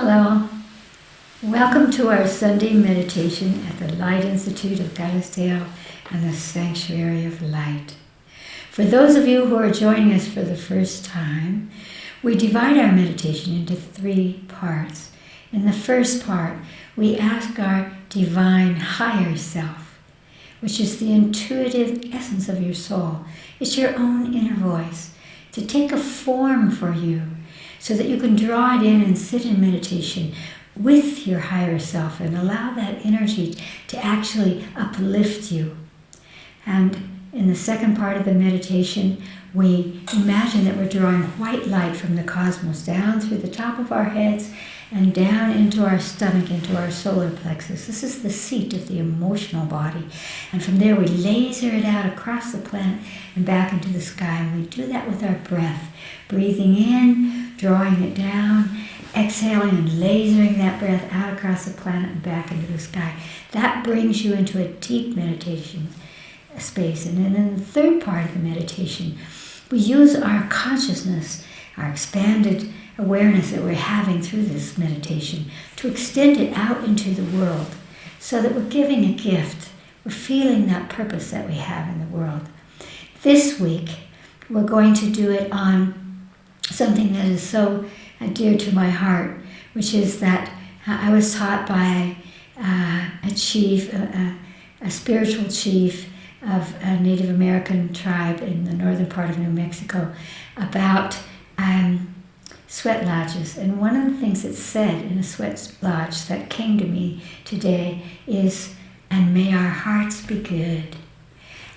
Hello. Welcome to our Sunday meditation at the Light Institute of Basel and the Sanctuary of Light. For those of you who are joining us for the first time, we divide our meditation into 3 parts. In the first part, we ask our divine higher self, which is the intuitive essence of your soul. It's your own inner voice, to take a form for you so that you can draw it in and sit in meditation with your higher self and allow that energy to actually uplift you. And in the second part of the meditation, we imagine that we're drawing white light from the cosmos down through the top of our heads and down into our stomach, into our solar plexus. This is the seat of the emotional body. And from there we laser it out across the planet and back into the sky. And we do that with our breath. Breathing in, drawing it down, exhaling and lasering that breath out across the planet and back into the sky. That brings you into a deep meditation space. And then in the third part of the meditation, we use our consciousness, our expanded awareness that we're having through this meditation, to extend it out into the world so that we're giving a gift. We're feeling that purpose that we have in the world. This week, we're going to do it on something that is so dear to my heart, which is that I was taught by a chief, a spiritual chief of a Native American tribe in the northern part of New Mexico, about sweat lodges. And one of the things that's said in a sweat lodge that came to me today is, "And may our hearts be good."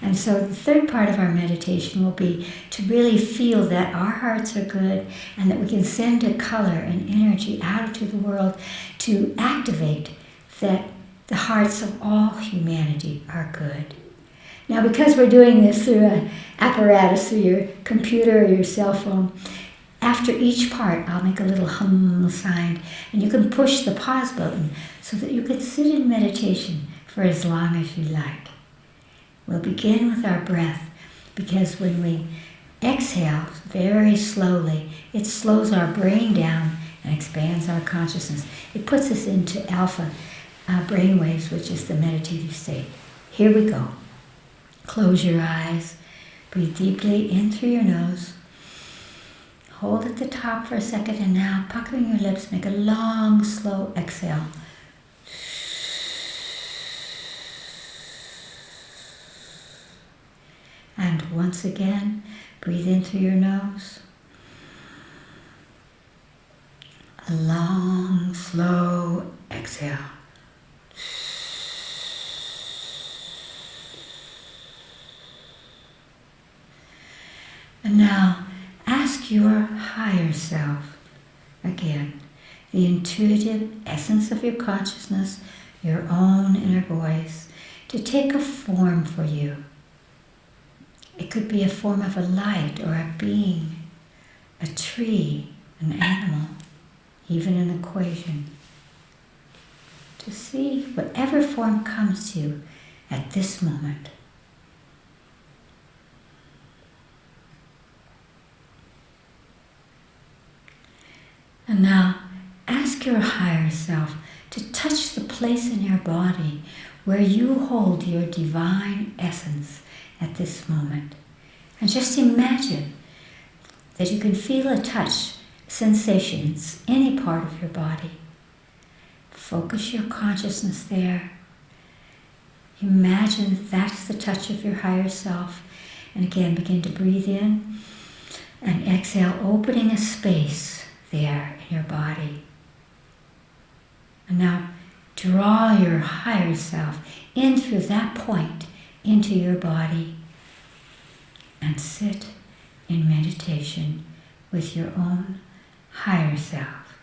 And so the third part of our meditation will be to really feel that our hearts are good and that we can send a color and energy out into the world to activate that the hearts of all humanity are good. Now, because we're doing this through an apparatus, through your computer or your cell phone, after each part, I'll make a little hum sign, and you can push the pause button so that you can sit in meditation for as long as you like. We'll begin with our breath, because when we exhale very slowly, it slows our brain down and expands our consciousness. It puts us into alpha brainwaves, which is the meditative state. Here we go. Close your eyes. Breathe deeply in through your nose. Hold at the top for a second, and now, puckering your lips, make a long, slow exhale. And once again, breathe in through your nose. A long, slow exhale. And now, ask your higher self, again, the intuitive essence of your consciousness, your own inner voice, to take a form for you. It could be a form of a light or a being, a tree, an animal, even an equation. To see whatever form comes to you at this moment. And now, ask your higher self to touch the place in your body where you hold your divine essence at this moment. And just imagine that you can feel a touch sensation in any part of your body. Focus your consciousness there. Imagine that's the touch of your higher self. And again, begin to breathe in and exhale, opening a space there in your body. And now draw your higher self in through that point into your body and sit in meditation with your own higher self.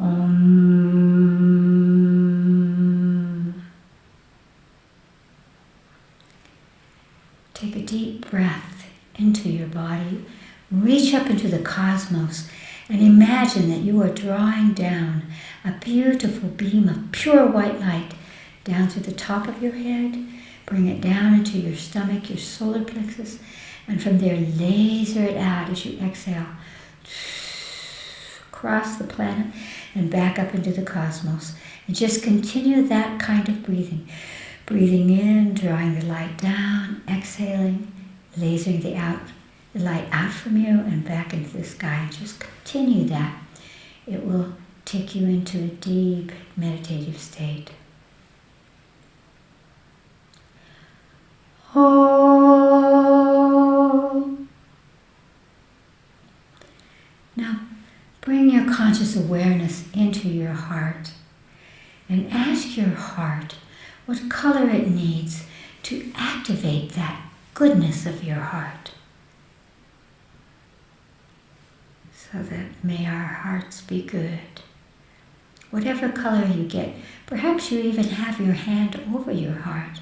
Om. Take a deep breath into your body. Reach up into the cosmos and imagine that you are drawing down a beautiful beam of pure white light down through the top of your head. Bring it down into your stomach, your solar plexus, and from there laser it out as you exhale. across the planet and back up into the cosmos. And just continue that kind of breathing. Breathing in, drawing the light down, exhaling, lasering the light out from you and back into the sky. Just continue that. It will take you into a deep meditative state. Oh. Now, bring your conscious awareness into your heart and ask your heart what color it needs to activate that goodness of your heart. So that may our hearts be good. Whatever color you get, perhaps you even have your hand over your heart,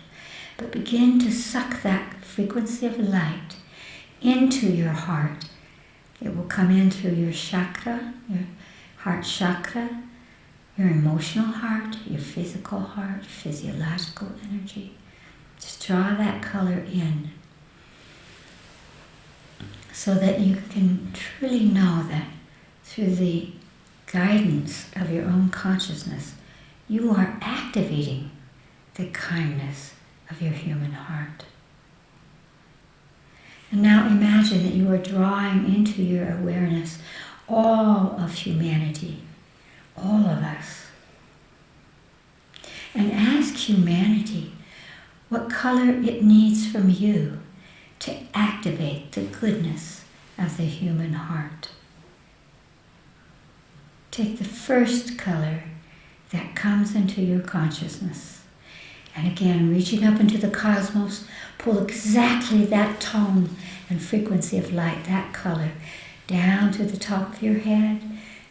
but begin to suck that frequency of light into your heart. It will come in through your chakra, your heart chakra, your emotional heart, your physical heart, physiological energy. Just draw that color in so that you can truly know that through the guidance of your own consciousness, you are activating the kindness of your human heart. And now imagine that you are drawing into your awareness all of humanity, all of us. And ask humanity what color it needs from you to activate the goodness of the human heart. Take the first color that comes into your consciousness. And again, reaching up into the cosmos, pull exactly that tone and frequency of light, that color, down to the top of your head,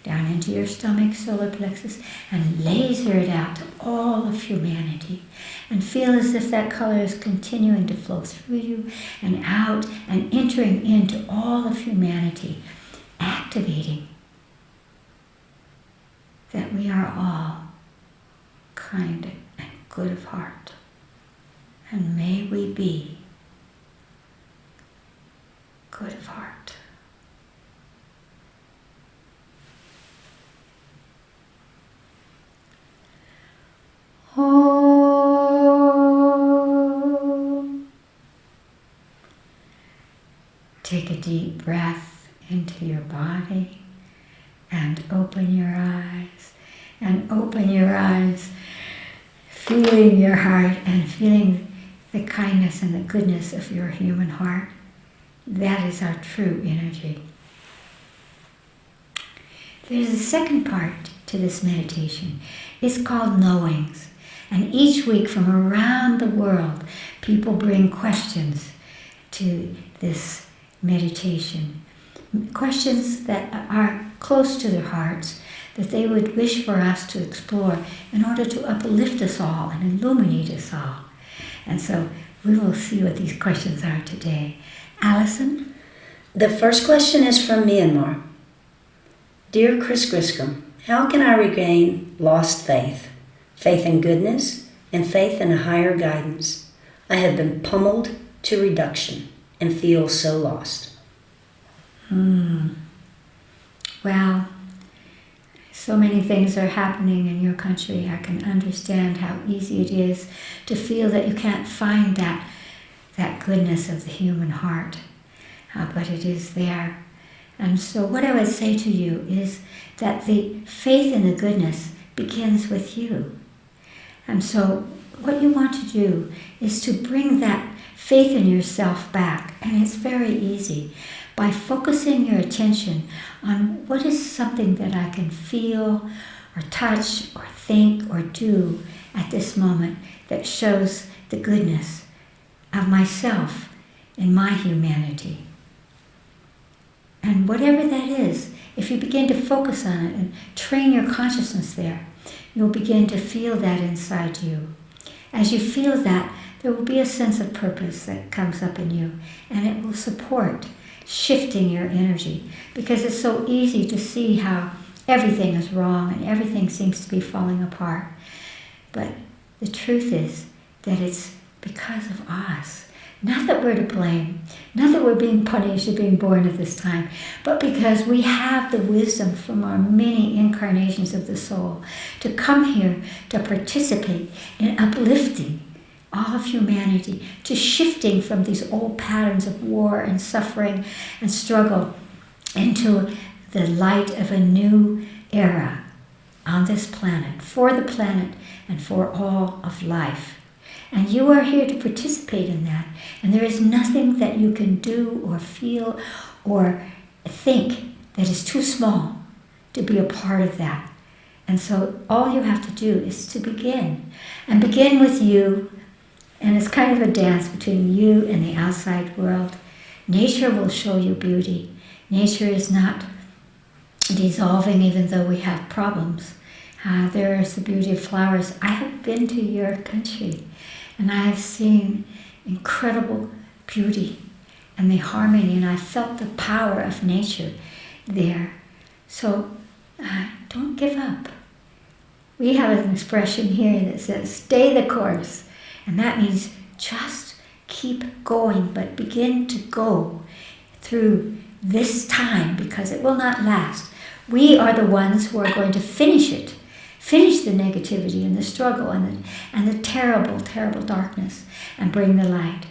down into your stomach, solar plexus, and laser it out to all of humanity. And feel as if that color is continuing to flow through you and out and entering into all of humanity, activating that we are all kind and good of heart. And may we be good of heart. Oh. Take a deep breath into your body and open your eyes. And open your eyes, feeling your heart and feeling the kindness and the goodness of your human heart. That is our true energy. There's a second part to this meditation. It's called knowings. And each week from around the world, people bring questions to this meditation. Questions that are close to their hearts, that they would wish for us to explore in order to uplift us all and illuminate us all. And so we will see what these questions are today. Allison? The first question is from Myanmar. Dear Chris Griscom, how can I regain lost faith? Faith in goodness and faith in a higher guidance. I have been pummeled to reduction and feel so lost. Well, so many things are happening in your country. I can understand how easy it is to feel that you can't find that goodness of the human heart, but it is there. And so what I would say to you is that the faith in the goodness begins with you. And so what you want to do is to bring that faith in yourself back. And it's very easy by focusing your attention on what is something that I can feel or touch or think or do at this moment that shows the goodness of myself and my humanity. And whatever that is, if you begin to focus on it and train your consciousness there, you'll begin to feel that inside you. As you feel that, there will be a sense of purpose that comes up in you, and it will support shifting your energy, because it's so easy to see how everything is wrong and everything seems to be falling apart. But the truth is that it's because of us Not that we're to blame, not that we're being punished or being born at this time, but because we have the wisdom from our many incarnations of the soul to come here to participate in uplifting all of humanity, to shifting from these old patterns of war and suffering and struggle into the light of a new era on this planet, for the planet and for all of life. And you are here to participate in that. And there is nothing that you can do or feel or think that is too small to be a part of that. And so all you have to do is to begin. And begin with you. And it's kind of a dance between you and the outside world. Nature will show you beauty. Nature is not dissolving even though we have problems. There is the beauty of flowers. I have been to your country. And I have seen incredible beauty and the harmony, and I felt the power of nature there. So don't give up. We have an expression here that says, stay the course. And that means just keep going, but begin to go through this time because it will not last. We are the ones who are going to finish it. Finish the negativity and the struggle and the terrible, terrible darkness and bring the light.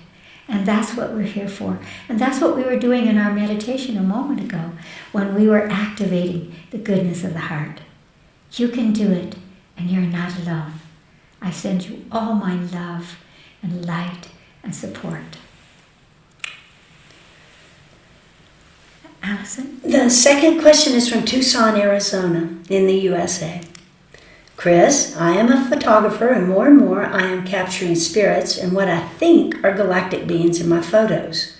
And that's what we're here for. And that's what we were doing in our meditation a moment ago when we were activating the goodness of the heart. You can do it and you're not alone. I send you all my love and light and support. Allison? The second question is from Tucson, Arizona, in the U.S.A. Chris, I am a photographer and more I am capturing spirits and what I think are galactic beings in my photos.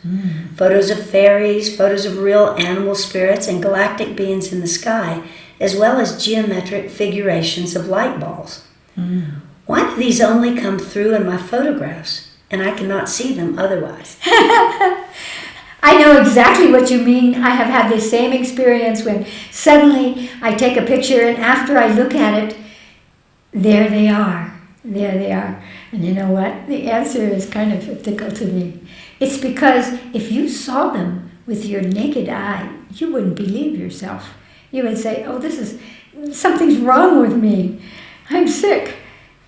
Photos of fairies, photos of real animal spirits and galactic beings in the sky, as well as geometric figurations of light balls. Why do these only come through in my photographs and I cannot see them otherwise? I know exactly what you mean. I have had the same experience when suddenly I take a picture and after I look at it, there they are. There they are. And you know what? The answer is kind of a tickle to me. It's because if you saw them with your naked eye, you wouldn't believe yourself. You would say, oh, something's wrong with me. I'm sick.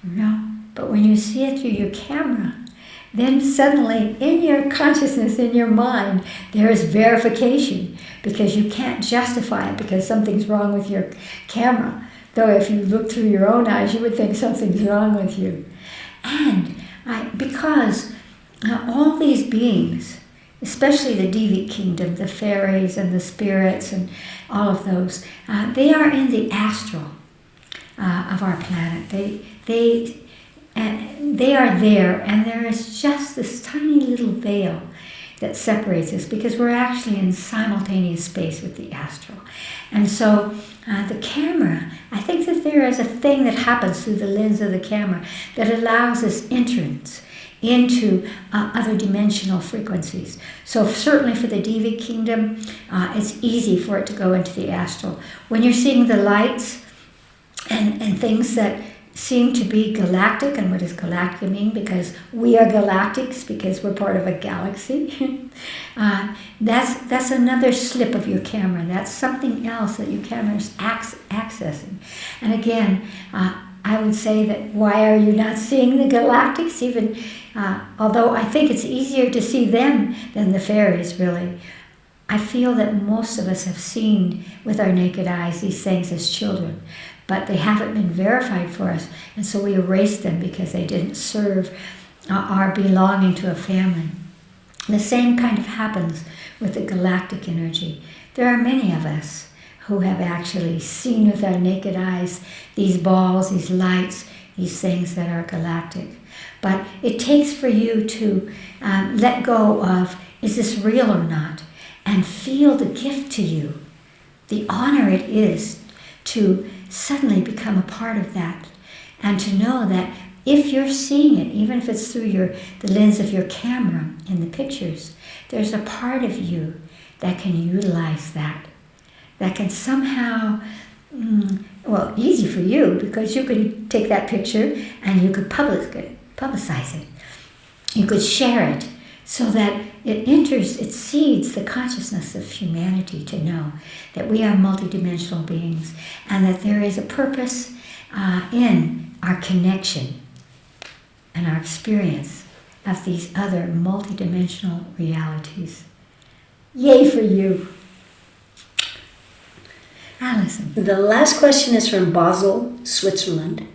No, but when you see it through your camera, then suddenly in your consciousness, in your mind, there is verification because you can't justify it because something's wrong with your camera. Though if you look through your own eyes, you would think something's wrong with you. And because all these beings, especially the Devic kingdom, the fairies and the spirits and all of those, they are in the astral of our planet. They are there, and there is just this tiny little veil that separates us because we're actually in simultaneous space with the astral. And so the camera, I think that there is a thing that happens through the lens of the camera that allows us entrance into other dimensional frequencies. So certainly for the Devic kingdom, it's easy for it to go into the astral. When you're seeing the lights and things that seem to be galactic, and what does galactic mean? Because we are galactics, because we're part of a galaxy. That's another slip of your camera. That's something else that your camera is accessing. And again, I would say that why are you not seeing the galactics? Even although I think it's easier to see them than the fairies, really. I feel that most of us have seen with our naked eyes these things as children, but they haven't been verified for us, and so we erase them because they didn't serve our belonging to a family. The same kind of happens with the galactic energy. There are many of us who have actually seen with our naked eyes these balls, these lights, these things that are galactic. But it takes for you to let go of, is this real or not? And feel the gift to you, the honor it is to suddenly become a part of that, and to know that if you're seeing it, even if it's through the lens of your camera in the pictures, there's a part of you that can utilize that can somehow, easy for you because you could take that picture and you could publicize it. You could share it so that it seeds the consciousness of humanity to know that we are multidimensional beings and that there is a purpose in our connection and our experience of these other multidimensional realities. Yay for you! Allison. The last question is from Basel, Switzerland.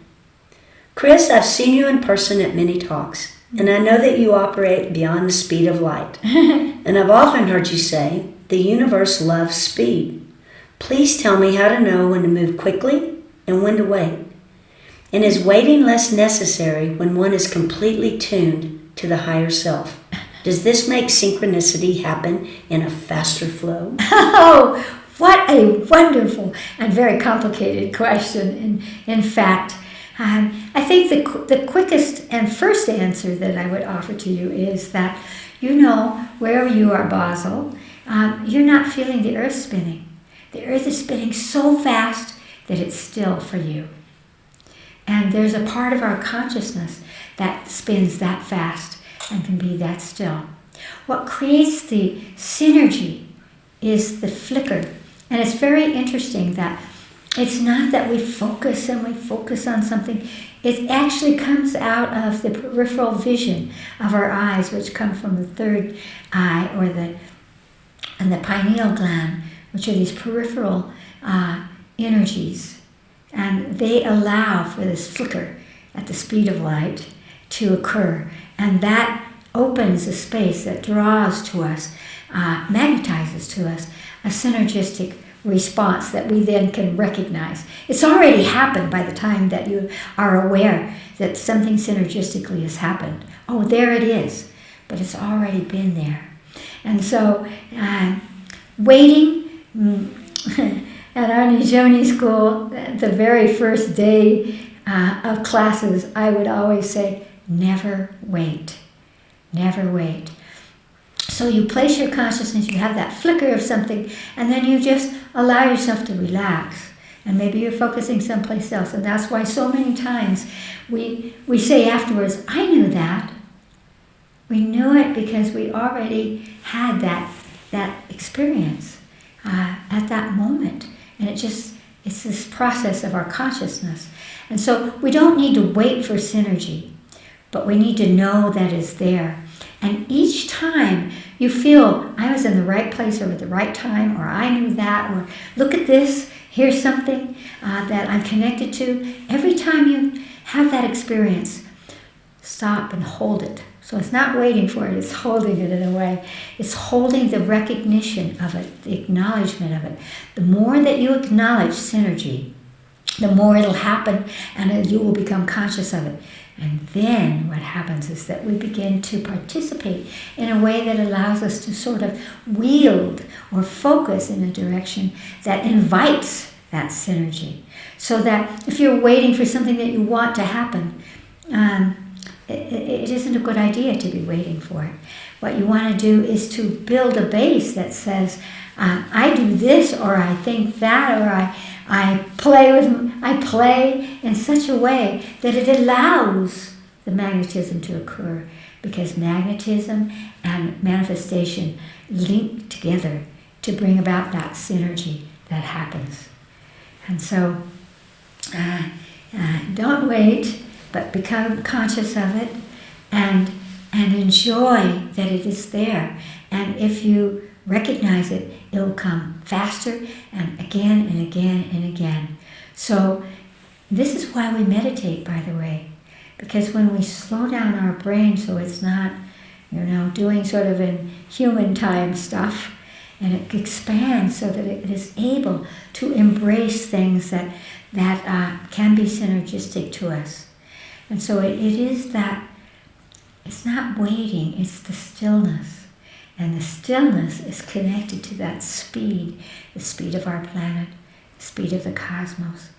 Chris, I've seen you in person at many talks, and I know that you operate beyond the speed of light. And I've often heard you say, the universe loves speed. Please tell me how to know when to move quickly and when to wait. And is waiting less necessary when one is completely tuned to the higher self? Does this make synchronicity happen in a faster flow? Oh, what a wonderful and very complicated question. In fact, I think the quickest and first answer that I would offer to you is that, wherever you are, Basel, you're not feeling the earth spinning. The earth is spinning so fast that it's still for you. And there's a part of our consciousness that spins that fast and can be that still. What creates the synergy is the flicker. And it's very interesting that it's not that we focus on something. It actually comes out of the peripheral vision of our eyes, which come from the third eye and the pineal gland, which are these peripheral energies. And they allow for this flicker at the speed of light to occur. And that opens a space that draws to us, magnetizes to us, a synergistic response that we then can recognize. It's already happened by the time that you are aware that something synergistically has happened. Oh, there it is. But it's already been there. And so, waiting... At our Nijoni school, the very first day of classes, I would always say, never wait. Never wait. So you place your consciousness, you have that flicker of something, and then you just allow yourself to relax. And maybe you're focusing someplace else. And that's why so many times we say afterwards, I knew that. We knew it because we already had that experience at that moment. And it's this process of our consciousness. And so we don't need to wait for synergy, but we need to know that it's there. And each time you feel, I was in the right place or at the right time, or I knew that, or look at this, here's something that I'm connected to. Every time you have that experience, stop and hold it. So it's not waiting for it, it's holding it in a way. It's holding the recognition of it, the acknowledgement of it. The more that you acknowledge synergy, the more it'll happen and you will become conscious of it. And then what happens is that we begin to participate in a way that allows us to sort of wield or focus in a direction that invites that synergy. So that if you're waiting for something that you want to happen, it isn't a good idea to be waiting for it. What you want to do is to build a base that says, I do this, or I think that, or I play in such a way that it allows the magnetism to occur, because magnetism and manifestation link together to bring about that synergy that happens. And so don't wait, but become conscious of it and enjoy that it is there. And if you recognize it, it will come faster and again and again and again. So this is why we meditate, by the way, because when we slow down our brain so it's not, doing sort of in human time stuff, and it expands so that it is able to embrace things that can be synergistic to us. And so it is that, it's not waiting, it's the stillness. And the stillness is connected to that speed, the speed of our planet, the speed of the cosmos,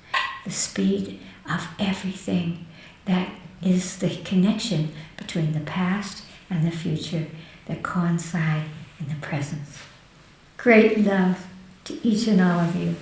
the speed of everything that is the connection between the past and the future that coincide in the present. Great love to each and all of you.